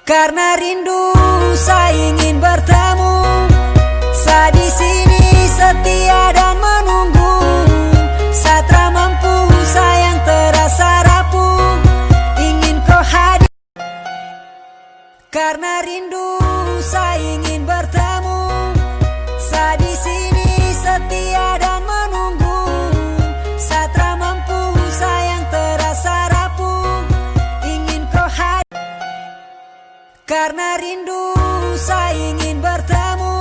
Karena rindu saya ingin bertemu, saya di sini setia dan menunggu. Satra mampu sayang terasa rapuh, ingin kau hadir. Karena rindu saya ingin bertemu, saya di sini setia dan menunggu. Satra mampu sayang terasa rapuh, ingin kau hadir. Karena rindu saya ingin bertemu,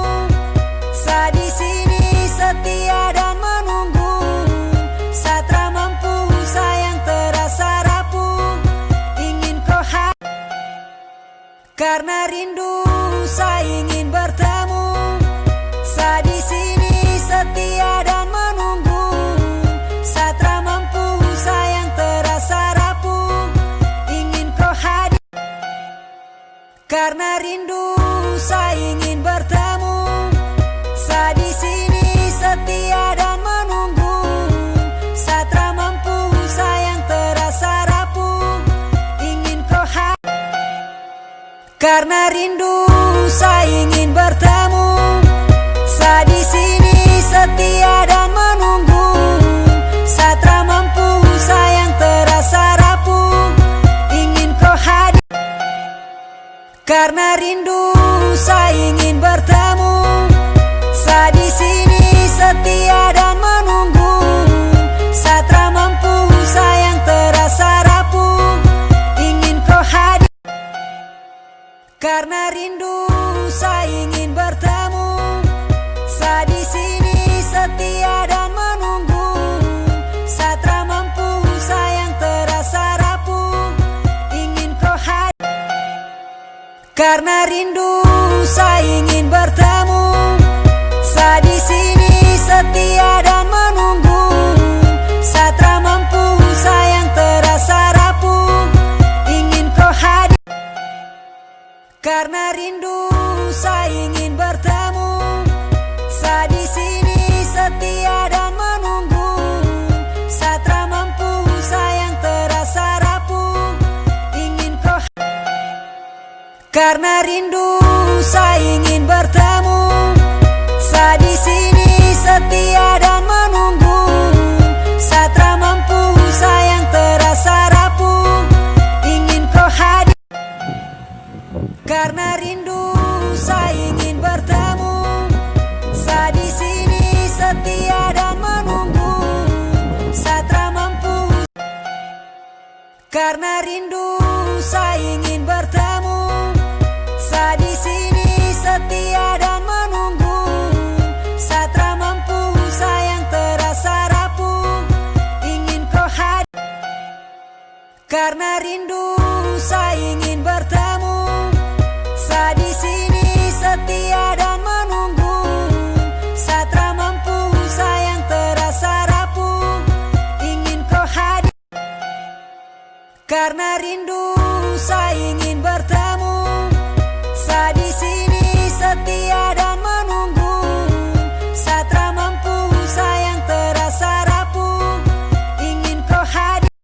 saya di sini setia dan menunggu. Satra mampu sayang terasa rapuh, ingin kau hadir. Karena rindu saya ingin bertemu, saya di sini setia dan menunggu. Satra mampu sayang terasa rapuh, ingin kau hadir. Karena rindu saya ingin bertemu, saya di sini setia dan menunggu. Satra mampu sayang terasa rapuh, ingin kau hadir. Karena rindu saya ingin bertemu, saya di sini setia dan menunggu. Satra mampu sayang terasa rapuh, ingin kau hadir. Karena rindu saya ingin bertemu, saya di sini setia dan menunggu. Satra mampu sayang terasa rapuh, ingin kau hadir. Karena rindu saya ingin bertemu, saya di sini setia dan menunggu. Satra mampu sayang terasa rapuh, ingin kau hadir. Karena rindu saya ingin bertemu, saya di sini setia dan menunggu. Satra mampu sayang terasa rapuh, ingin kau hadir. Karena rindu saya ingin bertemu, saya di sini setia dan menunggu. Satra mampu sayang terasa rapuh, ingin kau hadir. Karena rindu saya ingin bertemu, saya di sini setia dan menunggu. Satra mampu sayang terasa rapuh, ingin kau hadir. Karena rindu saya ingin bertemu, saya di sini setia dan menunggu. Satra mampu. Karena rindu saya ingin bertemu, saya di sini setia dan menunggu. Satra mampu sayang terasa rapuh, ingin kau hadir. Karena rindu saya ingin bertemu,